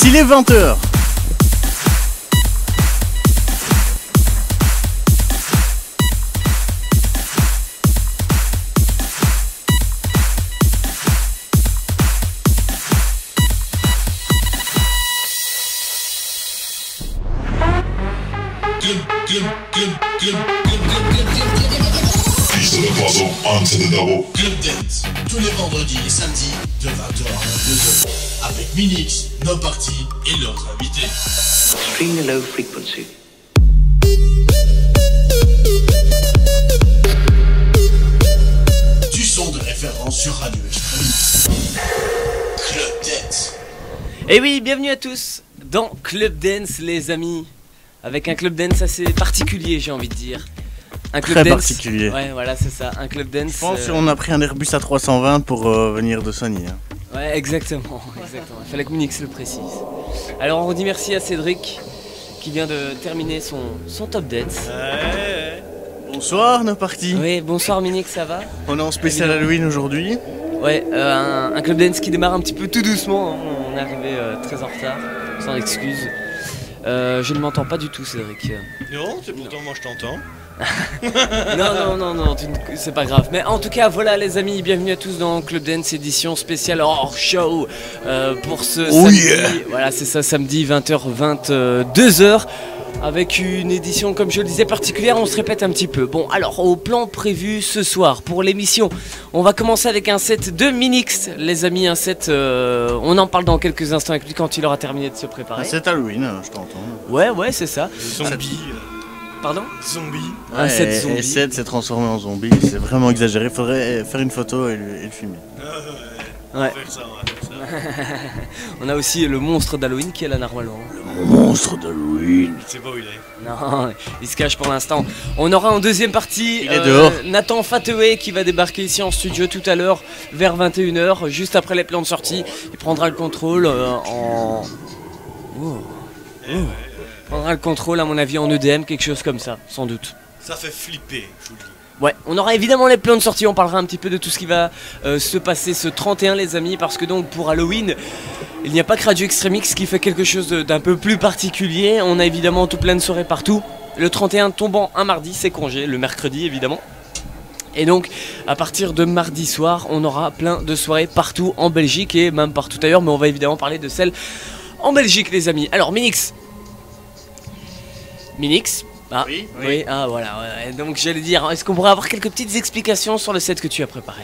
il est 20h. Club Dance, tous les vendredis et samedis de 20h à 22h avec Minix, No Party et leurs invités. Extremely low frequency. Du son de référence sur Radio Extremix. Club Dance. Et oui, bienvenue à tous dans Club Dance, les amis. Avec un Club Dance assez particulier, j'ai envie de dire. Un club Très dance. particulier. Ouais, voilà, c'est ça. Un Club Dance. Je pense qu'on a pris un Airbus A320 pour venir de Sony. Hein. Ouais, exactement. Il fallait que Minix le précise. Alors, on dit merci à Cédric qui vient de terminer son Top Dance. Bonsoir, nos parties. Oui, bonsoir Minix, ça va? On est en spécial Halloween aujourd'hui. Ouais, un Club Dance qui démarre un petit peu tout doucement. Hein. On est arrivé très en retard, sans excuse. Je ne m'entends pas du tout, Cédric. Non, c'est pourtant moi je t'entends. non, c'est pas grave. Mais en tout cas, voilà les amis, bienvenue à tous dans Club Dance édition spéciale hors show pour ce samedi. Yeah. Voilà, c'est ça, samedi 20h, 22h. Avec une édition, comme je le disais, particulière, on se répète un petit peu. Bon, alors, au plan prévu ce soir pour l'émission, on va commencer avec un set de Minix, les amis, un set, on en parle dans quelques instants avec lui quand il aura terminé de se préparer. C'est Halloween, je t'entends. Ouais, c'est ça. Zombie. Pardon? Zombie. Un set zombie. Et Seth s'est transformé en zombie, c'est vraiment exagéré. Faudrait faire une photo et le filmer. On va Ouais. faire ça. On a aussi le monstre d'Halloween qui est là normalement. Monstre d'Halloween. Je sais pas où il est. Non, il se cache pour l'instant. On aura en deuxième partie Il est dehors. Nathan Fatoué qui va débarquer ici en studio tout à l'heure vers 21h, juste après les plans de sortie. Il prendra le contrôle prendra le contrôle à mon avis en EDM, quelque chose comme ça, sans doute. Ça fait flipper, je vous le dis. Ouais, on aura évidemment les plans de sortie, on parlera un petit peu de tout ce qui va se passer ce 31 les amis, parce que donc pour Halloween, il n'y a pas que Radio Extremix qui fait quelque chose d'un peu plus particulier. On a évidemment tout plein de soirées partout. Le 31 tombant un mardi, c'est congé, le mercredi évidemment. Et donc à partir de mardi soir, on aura plein de soirées partout en Belgique et même partout ailleurs, mais on va évidemment parler de celles en Belgique les amis. Alors Minix. Ah, oui, ah voilà, ouais. Donc j'allais dire, est-ce qu'on pourrait avoir quelques petites explications sur le set que tu as préparé?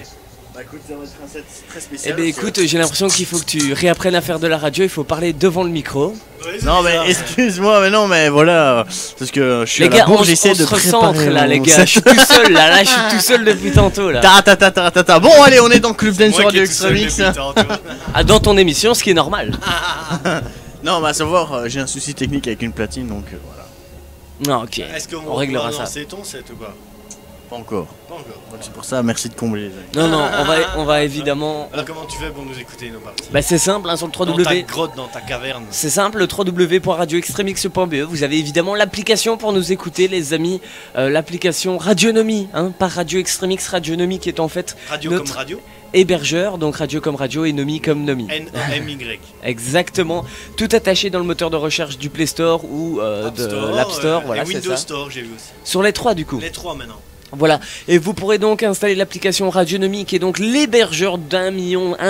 Bah écoute, ça va être un set très Eh spécial. ben écoute, j'ai l'impression qu'il faut que tu réapprennes à faire de la radio, il faut parler devant le micro. Ouais, c'est Non mais bizarre. excuse-moi, mais non mais voilà, parce que je suis Les à la gars, bourre, on j'essaie de se recentre préparer là mon les gars, set. je suis tout seul là, je suis tout seul depuis tantôt là. Ta. Bon allez, on est dans Club Dance Moi sur qui Radio est tout seul Extremix. depuis le temps, tu vois. Ah, dans ton émission, ce qui est normal. Non, mais à savoir, j'ai un souci technique avec une platine, donc voilà. Non, ok, Est-ce qu'on on réglera va ça. lancer ton set ou quoi? Pas encore. Pas encore. Donc c'est pour ça, merci de combler les amis. Non, on va évidemment... Alors comment tu fais pour nous écouter nos parties? Bah c'est simple, hein, sur le Dans ta 3W... grotte, dans ta caverne. C'est simple, le www.radioextremix.be. Vous avez évidemment l'application pour nous écouter, les amis. L'application Radionomie, hein, pas Radio Extremix, Radionomie qui est en fait Radio notre comme radio. hébergeur, donc radio comme radio et Nomi comme Nomi. N-O-M-Y. Exactement, tout attaché dans le moteur de recherche du Play Store ou de l'App Store, voilà, et c'est Windows ça. Store, j'ai vu aussi. Sur les trois du coup. Les trois maintenant. Voilà, et vous pourrez donc installer l'application Radionomie qui est donc l'hébergeur d'1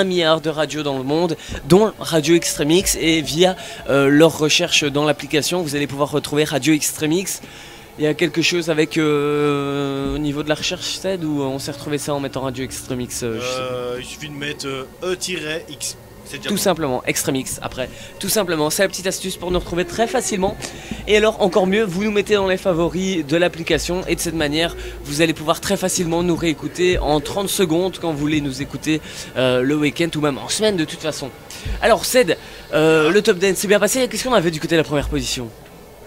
milliard de radios dans le monde, dont Radio Extremix, et via leur recherche dans l'application, vous allez pouvoir retrouver Radio Extremix. Il y a quelque chose avec au niveau de la recherche, Ced, ou on s'est retrouvé ça en mettant Radio Extremix je sais. Il suffit de mettre E-X. C'est déjà Tout bon. simplement, Extremix après. Tout simplement, c'est la petite astuce pour nous retrouver très facilement. Et alors, encore mieux, vous nous mettez dans les favoris de l'application. Et de cette manière, vous allez pouvoir très facilement nous réécouter en 30 secondes quand vous voulez nous écouter le week-end ou même en semaine de toute façon. Alors, Ced, le Top Dance s'est bien passé. Qu'est-ce qu'on avait du côté de la première position?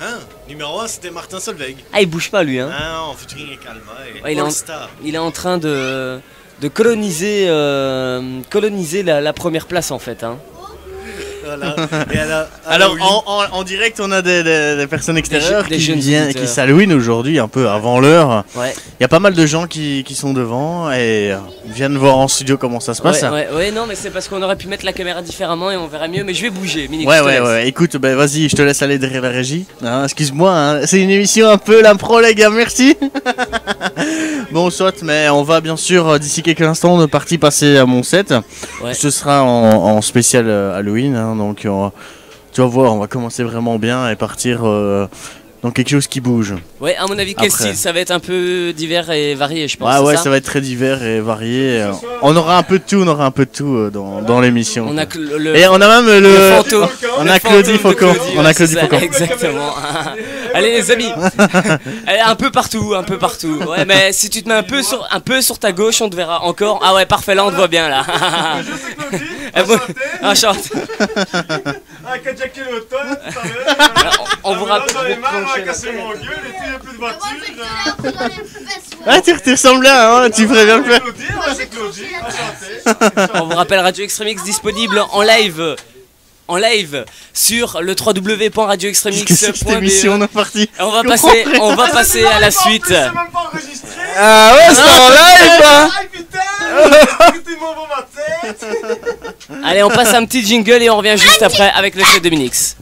Hein, numéro 1 c'était Martin Solveig. Ah, il bouge pas lui, hein. Hein, en featuring avec Alma et Ouais, il est en- All Star. Il est en train de coloniser la première place en fait, hein. Voilà. Et alors, Alors Halloween. en direct, on a des personnes extérieures des qui jeunes viennent, auditeurs. qui s'Halloween aujourd'hui, un peu avant l'heure. Ouais. Il y a pas mal de gens qui sont devant et viennent voir en studio comment ça se passe. Ouais, non, mais c'est parce qu'on aurait pu mettre la caméra différemment et on verra mieux. Mais je vais bouger, Minix. Ouais, je te laisse. ouais. Écoute, ben vas-y, je te laisse aller derrière la régie. Hein, excuse-moi, hein, c'est une émission un peu l'impro, les gars, merci. Bon, soit, mais on va bien sûr, d'ici quelques instants, de partir passer à mon set. Ouais. Ce sera en spécial Halloween, hein, donc tu vas voir, on va commencer vraiment bien et partir dans quelque chose qui bouge. Ouais, à mon avis, quel Après. style? Ça va être un peu divers et varié, je pense. Ouais, c'est ouais, ça ça va être très divers et varié. On aura un peu de tout, dans l'émission. On a Et on a même le fantôme. on Le a Claudie fantôme de Faucon. Claudie, On ouais, a Claudie c'est ça, Faucon. exactement. Allez les amis. Allez, un peu partout. Ouais, mais si tu te mets un peu sur ta gauche, on te verra encore. Ah ouais, parfait, là on te voit bien là. Enchanté. Ah, quand Jackie l'automne, On vous rappelle. j'en ai marre, casser mon gueule, et puis il n'y a plus de voiture. Ah, tu ressembles bien, hein, tu ferais bien le faire. Claudie, c'est Claudie, enchanté. On vous rappelle Radio Extremix disponible en live sur le Qu'est-ce que c'est que cette émission, on www.radioextremix.be. est parti. On va passer à la suite. C'est même pas enregistré. Ah ouais, c'est en live, hein. Aïe putain, écoutez mon bon ma tête. Allez, on passe un petit jingle et on revient juste après avec le set de Minix.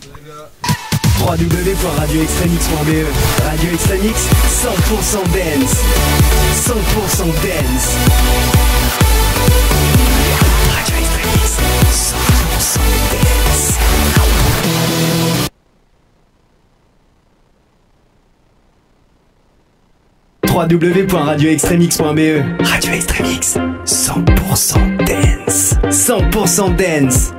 www.radioextremix.be. Radio Extremix, 100% dance. 100% dance. Radio Extremix, 100% dance. www.radioextremix.be. Radio Extremix, 100% dance. 100% dance.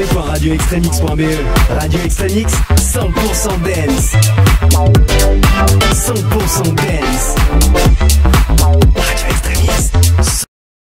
www.radioextremix.be. Radio Extremix, 100% dance. 100% dance. Radio Extremix.